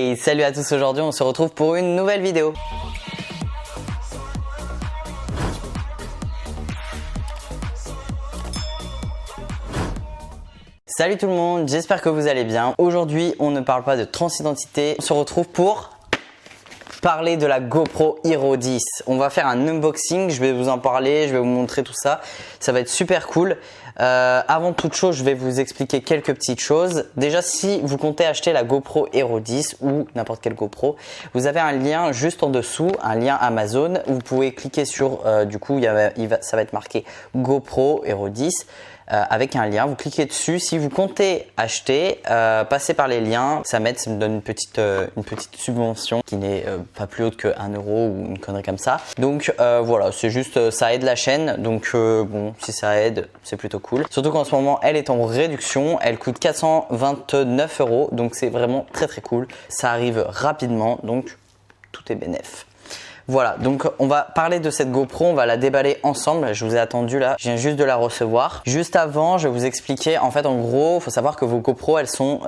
Hey, salut à tous, aujourd'hui on se retrouve pour une nouvelle vidéo. Salut tout le monde, j'espère que vous allez bien. Aujourd'hui on ne parle pas de transidentité, on se retrouve pour parler de la GoPro Hero 10. On va faire un unboxing, je vais vous en parler, je vais vous montrer tout ça. Ça va être super cool. Avant toute chose, je vais vous expliquer quelques petites choses. Déjà, si vous comptez acheter la GoPro Hero 10 ou n'importe quelle GoPro, vous avez un lien juste en dessous, un lien Amazon. Vous pouvez cliquer sur, du coup, ça va être marqué GoPro Hero 10. Avec un lien, vous cliquez dessus. Si vous comptez acheter, passez par les liens, ça m'aide, ça me donne une petite subvention qui n'est pas plus haute que 1 euro ou une connerie comme ça. Donc voilà, c'est juste, ça aide la chaîne. Donc bon, si ça aide, c'est plutôt cool. Surtout qu'en ce moment, elle est en réduction. Elle coûte 429 euros, donc c'est vraiment très très cool. Ça arrive rapidement, donc tout est bénef. Voilà, donc on va parler de cette GoPro, on va la déballer ensemble. Je vous ai attendu là, je viens juste de la recevoir. Juste avant, je vais vous expliquer, en fait en gros, il faut savoir que vos GoPro, elles sont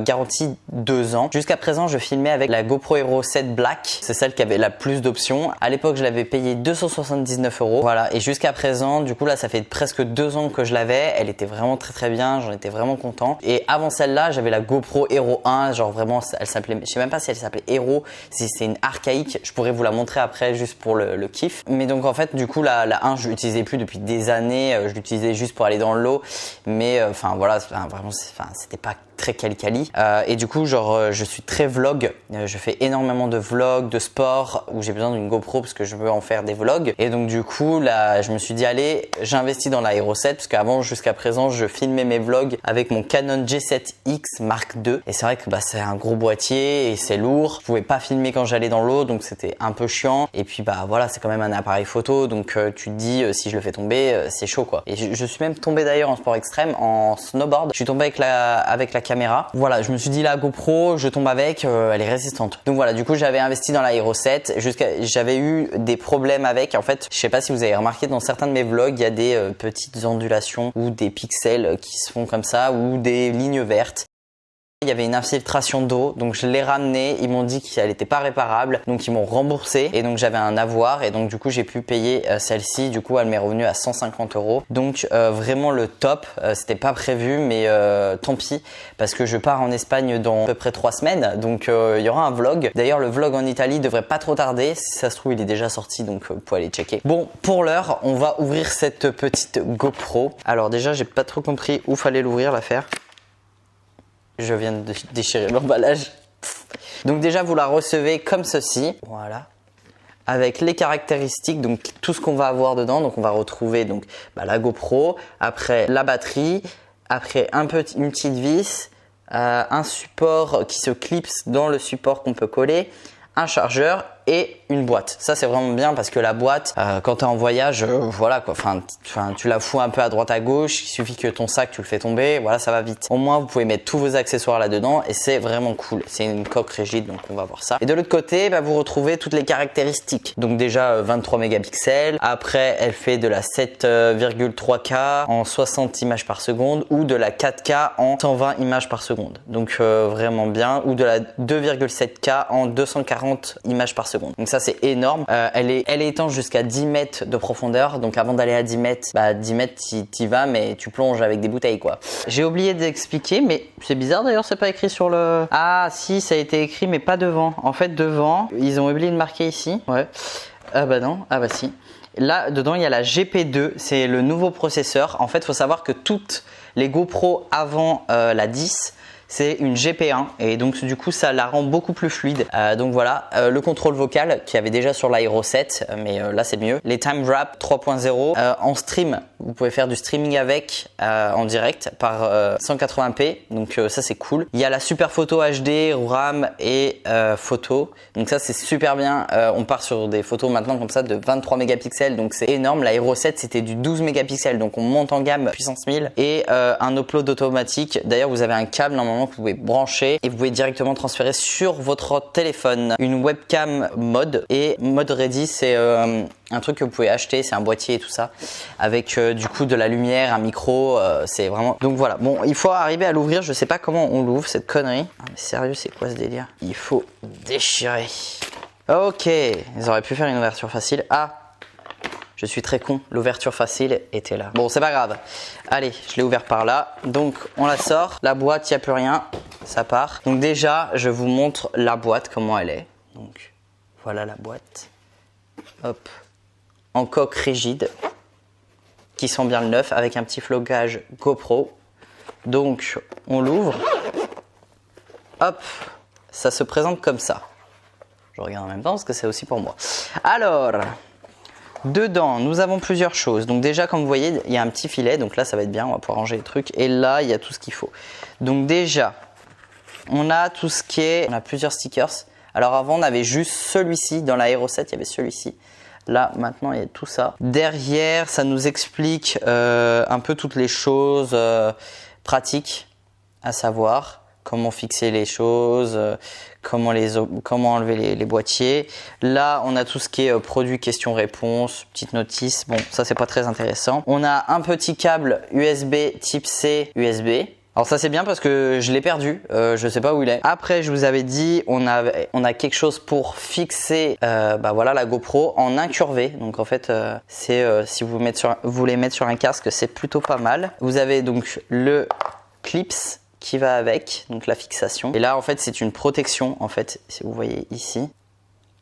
garanties 2 ans. Jusqu'à présent, je filmais avec la GoPro Hero 7 Black, c'est celle qui avait la plus d'options. À l'époque, je l'avais payée 279 euros. Voilà, et jusqu'à présent, du coup là, ça fait presque 2 ans que je l'avais. Elle était vraiment très très bien, j'en étais vraiment content. Et avant celle-là, j'avais la GoPro Hero 1, genre vraiment, elle s'appelait, je sais même pas si elle s'appelait Hero, si c'est une archaïque, je pourrais vous la montrer après juste pour le kiff. Mais donc en fait du coup la 1 je l'utilisais plus depuis des années, je l'utilisais juste pour aller dans l'eau, mais enfin voilà, vraiment c'était pas très quali. Et du coup genre je suis très vlog, je fais énormément de vlogs, de sport où j'ai besoin d'une GoPro parce que je veux en faire des vlogs. Et donc du coup là je me suis dit allez, j'investis dans la Hero 7 parce qu'avant jusqu'à présent je filmais mes vlogs avec mon Canon G7X Mark II. Et c'est vrai que c'est un gros boîtier et c'est lourd. Je pouvais pas filmer quand j'allais dans l'eau donc c'était un peu chiant. Et puis voilà, c'est quand même un appareil photo donc tu te dis si je le fais tomber c'est chaud quoi. Et je suis même tombé d'ailleurs en sport extrême, en snowboard. Je suis tombé avec la caméra. Voilà, je me suis dit la GoPro, je tombe avec, elle est résistante. Donc voilà, du coup j'avais investi dans la Hero 7. J'avais eu des problèmes avec. En fait, je sais pas si vous avez remarqué dans certains de mes vlogs, il y a des petites ondulations ou des pixels qui se font comme ça ou des lignes vertes. Il y avait une infiltration d'eau, donc je l'ai ramenée, ils m'ont dit qu'elle n'était pas réparable, donc ils m'ont remboursé et donc j'avais un avoir et donc du coup j'ai pu payer celle-ci, du coup elle m'est revenue à 150 euros. Donc vraiment le top, c'était pas prévu mais tant pis parce que je pars en Espagne dans à peu près 3 semaines, donc il y aura un vlog. D'ailleurs le vlog en Italie devrait pas trop tarder, si ça se trouve il est déjà sorti donc vous pouvez aller checker. Bon, pour l'heure on va ouvrir cette petite GoPro. Alors déjà j'ai pas trop compris où fallait l'ouvrir l'affaire. Je viens de déchirer l'emballage. Donc déjà vous la recevez comme ceci, voilà, avec les caractéristiques, donc tout ce qu'on va avoir dedans. Donc on va retrouver donc la GoPro, après la batterie, après une petite vis, un support qui se clipse dans le support qu'on peut coller, un chargeur et une boîte. Ça c'est vraiment bien parce que la boîte quand tu es en voyage voilà quoi, enfin tu la fous un peu à droite à gauche, il suffit que ton sac tu le fais tomber, voilà, ça va vite. Au moins vous pouvez mettre tous vos accessoires là dedans et c'est vraiment cool. C'est une coque rigide donc on va voir ça. Et de l'autre côté vous retrouvez toutes les caractéristiques. Donc déjà 23 mégapixels, après elle fait de la 7,3K en 60 images par seconde ou de la 4K en 120 images par seconde. Donc vraiment bien, ou de la 2,7K en 240 images par seconde. Donc ça c'est énorme. Elle est étanche jusqu'à 10 mètres de profondeur. Donc avant d'aller à 10 mètres, 10 mètres t'y vas mais tu plonges avec des bouteilles quoi. J'ai oublié d'expliquer mais c'est bizarre d'ailleurs, c'est pas écrit sur le... Ah si, ça a été écrit mais pas devant. En fait devant, ils ont oublié de marquer ici. Ouais. Ah bah non, ah bah si. Là dedans il y a la GP2, c'est le nouveau processeur. En fait il faut savoir que toutes les GoPro avant la 10 c'est une GP1 et donc du coup ça la rend beaucoup plus fluide. Donc voilà, le contrôle vocal qui avait déjà sur la Hero 7 mais là c'est mieux. Les time wrap 3.0 en stream, vous pouvez faire du streaming avec en direct par 180p, donc ça c'est cool. Il y a la super photo HD, RAM et photo, donc ça c'est super bien. On part sur des photos maintenant comme ça de 23 mégapixels, donc c'est énorme. La Hero 7 c'était du 12 mégapixels, donc on monte en gamme puissance 1000 et un upload automatique. D'ailleurs vous avez un câble normalement que vous pouvez brancher et vous pouvez directement transférer sur votre téléphone. Une webcam mode et mode ready, c'est un truc que vous pouvez acheter, c'est un boîtier et tout ça, avec du coup de la lumière, un micro, c'est vraiment... Donc voilà, bon, il faut arriver à l'ouvrir, je sais pas comment on l'ouvre cette connerie. Ah, mais sérieux, c'est quoi ce délire? Il faut déchirer. Ok, ils auraient pu faire une ouverture facile. Ah, je suis très con, l'ouverture facile était là. Bon, c'est pas grave. Allez, je l'ai ouvert par là. Donc, on la sort. La boîte, il n'y a plus rien. Ça part. Donc déjà, je vous montre la boîte, comment elle est. Donc, voilà la boîte. Hop. En coque rigide. Qui sent bien le neuf, avec un petit flocage GoPro. Donc, on l'ouvre. Hop. Ça se présente comme ça. Je regarde en même temps parce que c'est aussi pour moi. Alors... Dedans, nous avons plusieurs choses. Donc déjà, comme vous voyez, il y a un petit filet. Donc là, ça va être bien. On va pouvoir ranger les trucs. Et là, il y a tout ce qu'il faut. Donc déjà, on a tout ce qui est... On a plusieurs stickers. Alors avant, on avait juste celui-ci. Dans la Hero 7, il y avait celui-ci. Là, maintenant, il y a tout ça. Derrière, ça nous explique un peu toutes les choses pratiques à savoir. Comment fixer les choses, comment enlever les boîtiers. Là, on a tout ce qui est produit, questions-réponses, petite notice. Bon, ça, c'est pas très intéressant. On a un petit câble USB type C USB. Alors ça, c'est bien parce que je l'ai perdu. Je sais pas où il est. Après, je vous avais dit, on a quelque chose pour fixer voilà, la GoPro en incurvé. Donc en fait, si vous voulez mettre sur un casque, c'est plutôt pas mal. Vous avez donc le clips qui va avec, donc la fixation. Et là, en fait, c'est une protection. En fait, si vous voyez ici,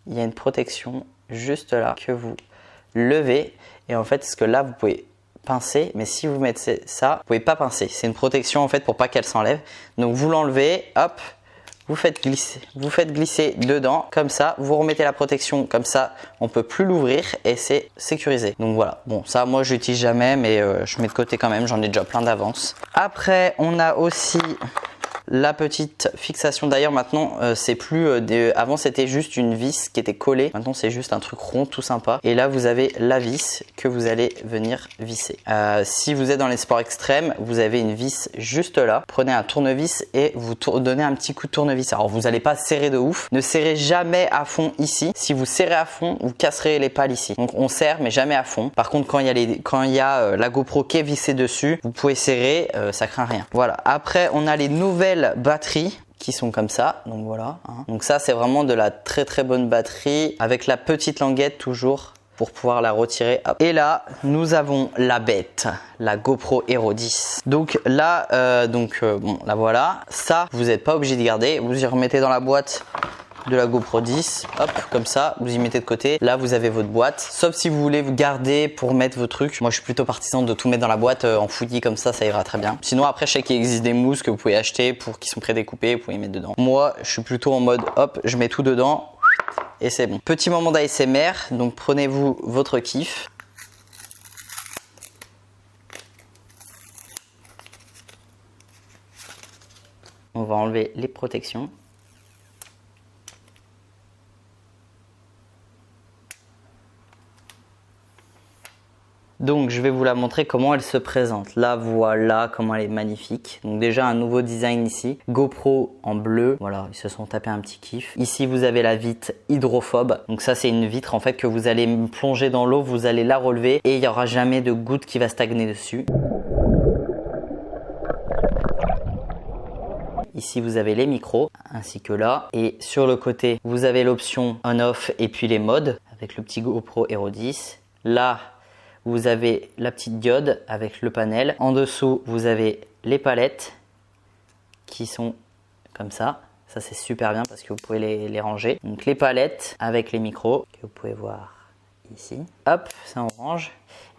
il y a une protection juste là que vous levez. Et en fait, parce que là, vous pouvez pincer, mais si vous mettez ça, vous pouvez pas pincer. C'est une protection en fait pour pas qu'elle s'enlève. Donc vous l'enlevez, hop, vous faites glisser dedans, comme ça, vous remettez la protection, comme ça, on peut plus l'ouvrir et c'est sécurisé. Donc voilà, bon ça moi je l'utilise jamais, mais je mets de côté quand même, j'en ai déjà plein d'avance. Après on a aussi la petite fixation. D'ailleurs maintenant c'est plus avant c'était juste une vis qui était collée, maintenant c'est juste un truc rond tout sympa. Et là vous avez la vis que vous allez venir visser. Si vous êtes dans les sports extrêmes, vous avez une vis juste là. Prenez un tournevis et vous donnez un petit coup de tournevis. Alors vous n'allez pas serrer de ouf, ne serrez jamais à fond ici. Si vous serrez à fond, vous casserez les pales ici. Donc on serre mais jamais à fond. Par contre quand il y a la GoPro qui est vissée dessus, vous pouvez serrer, ça craint rien. Voilà. Après on a les nouvelles batteries qui sont comme ça, donc voilà, hein. Donc ça c'est vraiment de la très très bonne batterie avec la petite languette toujours pour pouvoir la retirer. Hop. Et là nous avons la bête, la GoPro Hero 10. Donc là bon la voilà, ça vous n'êtes pas obligé de garder, vous y remettez dans la boîte de la GoPro 10, hop, comme ça, vous y mettez de côté. Là, vous avez votre boîte. Sauf si vous voulez vous garder pour mettre vos trucs. Moi, je suis plutôt partisan de tout mettre dans la boîte en fouillis comme ça ira très bien. Sinon, après, je sais qu'il existe des mousses que vous pouvez acheter qui sont prédécoupées, vous pouvez les mettre dedans. Moi, je suis plutôt en mode, hop, je mets tout dedans et c'est bon. Petit moment d'ASMR, donc prenez-vous votre kiff. On va enlever les protections. Donc je vais vous la montrer comment elle se présente. Là voilà comment elle est magnifique. Donc déjà un nouveau design ici. GoPro en bleu. Voilà, ils se sont tapés un petit kiff. Ici vous avez la vitre hydrophobe. Donc ça c'est une vitre en fait que vous allez plonger dans l'eau, vous allez la relever et il n'y aura jamais de goutte qui va stagner dessus. Ici vous avez les micros ainsi que là. Et sur le côté vous avez l'option on-off et puis les modes avec le petit GoPro Hero 10. Là vous avez la petite diode avec le panel. En dessous, vous avez les palettes qui sont comme ça. Ça, c'est super bien parce que vous pouvez les ranger. Donc, les palettes avec les micros que vous pouvez voir ici. Hop, ça on range.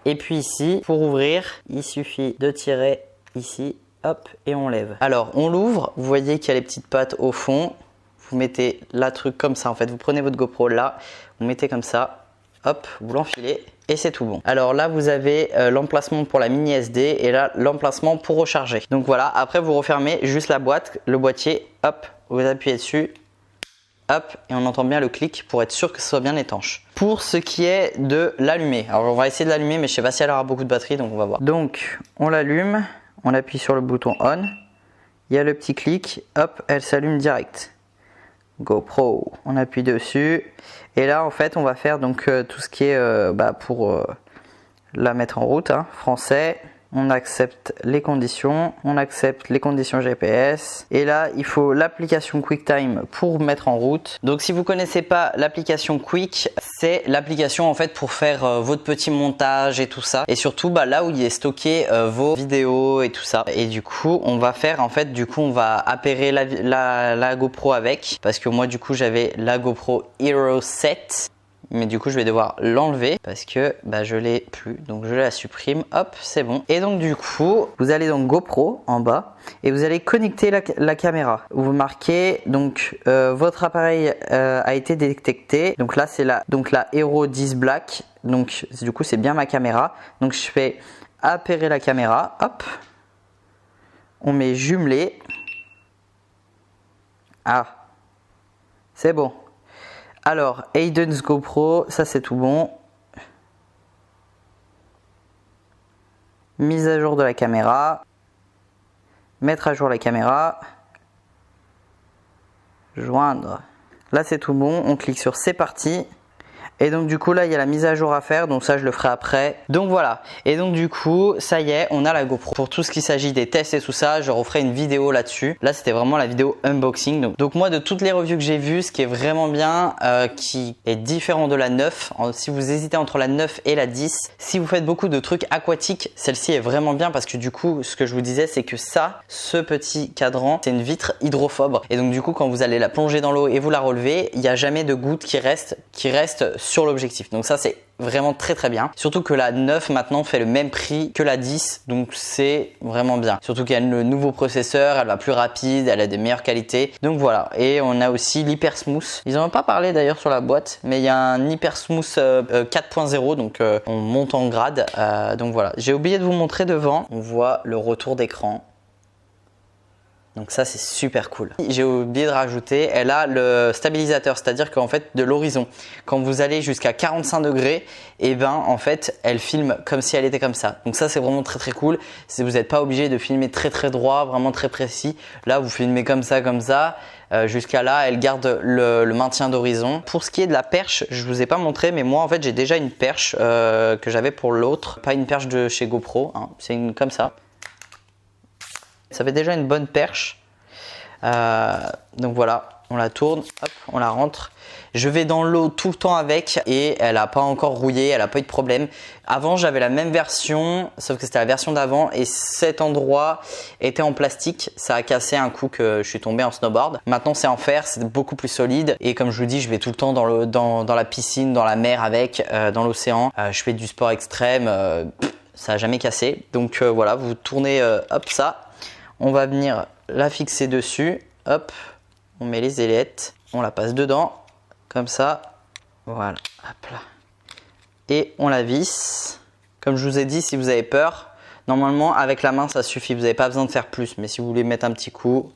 Et puis ici, pour ouvrir, il suffit de tirer ici. Hop, et on lève. Alors, on l'ouvre. Vous voyez qu'il y a les petites pattes au fond. Vous mettez la truc comme ça. En fait, vous prenez votre GoPro là. Vous mettez comme ça. Hop, vous l'enfilez et c'est tout bon. Alors là, vous avez l'emplacement pour la mini SD et là, l'emplacement pour recharger. Donc voilà, après vous refermez juste la boîte, le boîtier, hop, vous appuyez dessus, hop, et on entend bien le clic pour être sûr que ce soit bien étanche. Pour ce qui est de l'allumer, alors on va essayer de l'allumer, mais je sais pas si elle aura beaucoup de batterie, donc on va voir. Donc on l'allume, on appuie sur le bouton on, il y a le petit clic, hop, elle s'allume direct. GoPro. On appuie dessus. Et là, en fait, on va faire donc tout ce qui est pour la mettre en route. Hein, français. On accepte les conditions. On accepte les conditions GPS. Et là, il faut l'application QuickTime pour mettre en route. Donc, si vous connaissez pas l'application Quick, c'est l'application en fait pour faire votre petit montage et tout ça. Et surtout, là où il est stocké vos vidéos et tout ça. Et du coup, on va faire en fait, on va appairer la GoPro avec. Parce que moi, du coup, j'avais la GoPro Hero 7. Mais du coup je vais devoir l'enlever parce que je l'ai plus, donc je la supprime, hop, c'est bon. Et donc du coup vous allez dans GoPro en bas et vous allez connecter la caméra. Vous marquez donc votre appareil a été détecté, donc là c'est la Hero 10 Black, donc du coup c'est bien ma caméra. Donc je fais appairer la caméra, hop, on met jumelé, ah c'est bon. Alors, Hayden's GoPro, ça c'est tout bon. Mise à jour de la caméra. Mettre à jour la caméra. Joindre. Là c'est tout bon, on clique sur c'est parti. Et donc du coup là il y a la mise à jour à faire, donc ça je le ferai après. Donc voilà, et donc du coup ça y est, on a la GoPro. Pour tout ce qui s'agit des tests et tout ça, je referai une vidéo là-dessus. Là c'était vraiment la vidéo unboxing. Donc moi de toutes les reviews que j'ai vues, ce qui est vraiment bien, qui est différent de la 9, si vous hésitez entre la 9 et la 10, si vous faites beaucoup de trucs aquatiques, celle-ci est vraiment bien parce que du coup ce que je vous disais c'est que ce petit cadran, c'est une vitre hydrophobe. Et donc du coup quand vous allez la plonger dans l'eau et vous la relevez, il n'y a jamais de gouttes qui restent sur l'objectif. Donc ça c'est vraiment très très bien. Surtout que la 9 maintenant fait le même prix que la 10, donc c'est vraiment bien. Surtout qu'il y a le nouveau processeur, elle va plus rapide, elle a des meilleures qualités. Donc voilà, et on a aussi l'Hyper Smooth. Ils en ont pas parlé d'ailleurs sur la boîte, mais il y a un Hyper Smooth 4.0, donc on monte en grade. Donc voilà, j'ai oublié de vous montrer devant. On voit le retour d'écran. Donc ça c'est super cool. J'ai oublié de rajouter, elle a le stabilisateur, c'est-à-dire qu'en fait de l'horizon, quand vous allez jusqu'à 45 degrés, et en fait elle filme comme si elle était comme ça. Donc ça c'est vraiment très très cool. Vous n'êtes pas obligé de filmer très très droit, vraiment très précis. Là vous filmez comme ça, jusqu'à là elle garde le maintien d'horizon. Pour ce qui est de la perche, je vous ai pas montré, mais moi en fait j'ai déjà une perche que j'avais pour l'autre, pas une perche de chez GoPro, hein. C'est une comme ça. Ça fait déjà une bonne perche. Donc voilà, on la tourne, hop, on la rentre. Je vais dans l'eau tout le temps avec et elle n'a pas encore rouillé, elle n'a pas eu de problème. Avant j'avais la même version, sauf que c'était la version d'avant et cet endroit était en plastique. Ça a cassé un coup que je suis tombé en snowboard. Maintenant c'est en fer, c'est beaucoup plus solide. Et comme je vous dis, je vais tout le temps dans la piscine, dans la mer avec, dans l'océan. Je fais du sport extrême, ça n'a jamais cassé. Donc voilà, vous tournez hop ça. On va venir la fixer dessus, hop, on met les ailettes, on la passe dedans, comme ça, voilà, hop là. Et on la visse. Comme je vous ai dit, si vous avez peur, normalement avec la main ça suffit, vous n'avez pas besoin de faire plus, mais si vous voulez mettre un petit coup,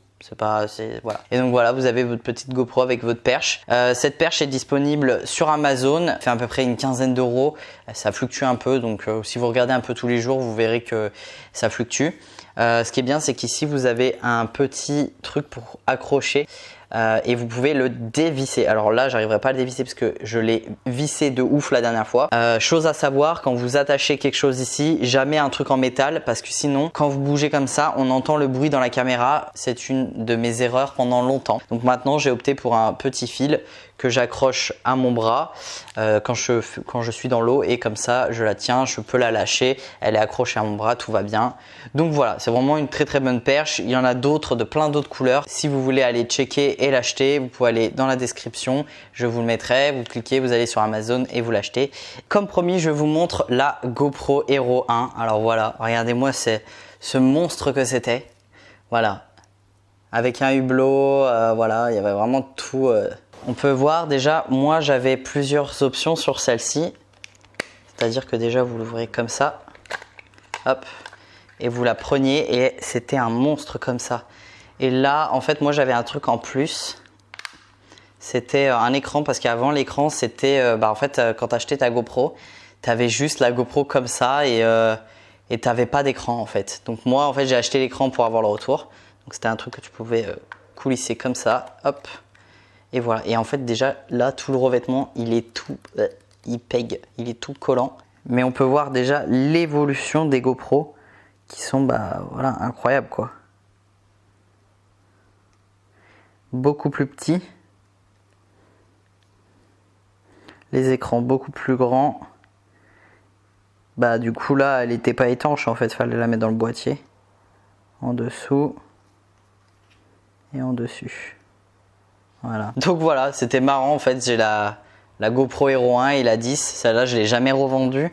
voilà. Et donc voilà, vous avez votre petite GoPro avec votre perche. Cette perche est disponible sur Amazon, elle fait à peu près une quinzaine d'euros. Ça fluctue un peu, donc si vous regardez un peu tous les jours, vous verrez que ça fluctue. Ce qui est bien, c'est qu'ici vous avez un petit truc pour accrocher et vous pouvez le dévisser. Alors là, j'arriverai pas à le dévisser parce que je l'ai vissé de ouf la dernière fois. Chose à savoir, quand vous attachez quelque chose ici, jamais un truc en métal parce que sinon, quand vous bougez comme ça, on entend le bruit dans la caméra. C'est une de mes erreurs pendant longtemps. Donc maintenant, j'ai opté pour un petit fil que j'accroche à mon bras quand je suis dans l'eau et comme ça je la tiens, je peux la lâcher, elle est accrochée à mon bras, tout va bien. Donc voilà, c'est vraiment une très très bonne perche. Il y en a d'autres de plein d'autres couleurs. Si vous voulez aller checker et l'acheter, vous pouvez aller dans la description, je vous le mettrai, vous cliquez, vous allez sur Amazon et vous l'achetez. Comme promis, je vous montre la GoPro Hero 1. Alors voilà, regardez-moi ce monstre que c'était. Voilà, avec un hublot, voilà, il y avait vraiment tout. On peut voir déjà, moi j'avais plusieurs options sur celle-ci. C'est-à-dire que déjà vous l'ouvrez comme ça. Hop. Et vous la preniez et c'était un monstre comme ça. Et là, en fait, moi j'avais un truc en plus. C'était un écran parce qu'avant l'écran c'était, en fait, quand tu achetais ta GoPro, tu avais juste la GoPro comme ça et tu n'avais pas d'écran en fait. Donc moi en fait j'ai acheté l'écran pour avoir le retour. Donc c'était un truc que tu pouvais coulisser comme ça. Hop. Et voilà. Et en fait déjà là tout le revêtement il est tout, il pègue, il est tout collant. Mais on peut voir déjà l'évolution des GoPro qui sont voilà, incroyables quoi. Beaucoup plus petits. Les écrans beaucoup plus grands. Du coup là elle n'était pas étanche en fait, fallait la mettre dans le boîtier. En dessous et en dessus. Voilà. Donc voilà, c'était marrant en fait, j'ai la GoPro Hero 1 et la 10, celle-là je l'ai jamais revendue.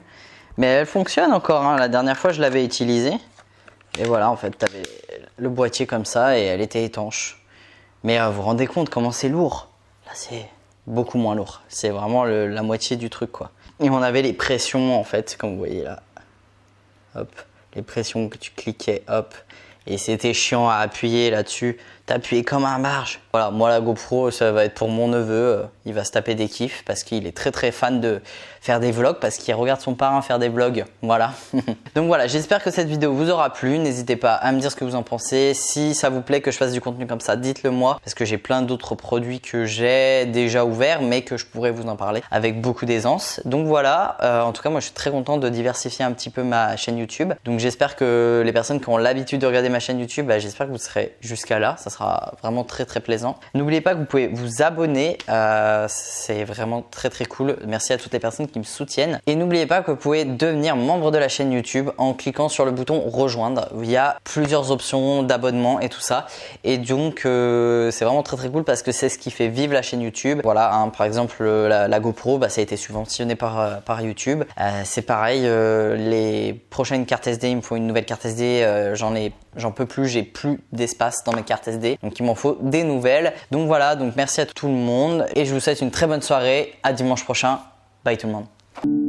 Mais elle fonctionne encore, hein. La dernière fois je l'avais utilisée. Et voilà, en fait, tu avais le boîtier comme ça et elle était étanche. Mais vous vous rendez compte comment c'est lourd? Là c'est beaucoup moins lourd, c'est vraiment la moitié du truc quoi. Et on avait les pressions en fait, comme vous voyez là. Hop, les pressions que tu cliquais, hop. Et c'était chiant à appuyer là-dessus. T'appuyais comme un barge. Voilà, moi la GoPro, ça va être pour mon neveu. Il va se taper des kiffs parce qu'il est très très fan de faire des vlogs, parce qu'il regarde son parrain faire des vlogs. Voilà. Donc voilà, j'espère que cette vidéo vous aura plu. N'hésitez pas à me dire ce que vous en pensez. Si ça vous plaît que je fasse du contenu comme ça, dites-le moi. Parce que j'ai plein d'autres produits que j'ai déjà ouverts, mais que je pourrais vous en parler avec beaucoup d'aisance. Donc voilà, en tout cas, moi je suis très content de diversifier un petit peu ma chaîne YouTube. Donc j'espère que les personnes qui ont l'habitude de regarder ma chaîne YouTube, j'espère que vous serez jusqu'à là. Ça sera vraiment très très plaisant. N'oubliez pas que vous pouvez vous abonner. C'est vraiment très très cool. Merci à toutes les personnes qui me soutiennent. Et n'oubliez pas que vous pouvez devenir membre de la chaîne YouTube en cliquant sur le bouton rejoindre. Il y a plusieurs options d'abonnement et tout ça. Et donc c'est vraiment très très cool parce que c'est ce qui fait vivre la chaîne YouTube. Voilà, hein, par exemple la GoPro, ça a été subventionné par YouTube. C'est pareil, les prochaines cartes SD, il me faut une nouvelle carte SD. J'en peux plus, j'ai plus d'espace dans mes cartes SD. Donc il m'en faut des nouvelles. Donc voilà, donc merci à tout le monde. Et je vous souhaite une très bonne soirée. À dimanche prochain. Bye tout le monde.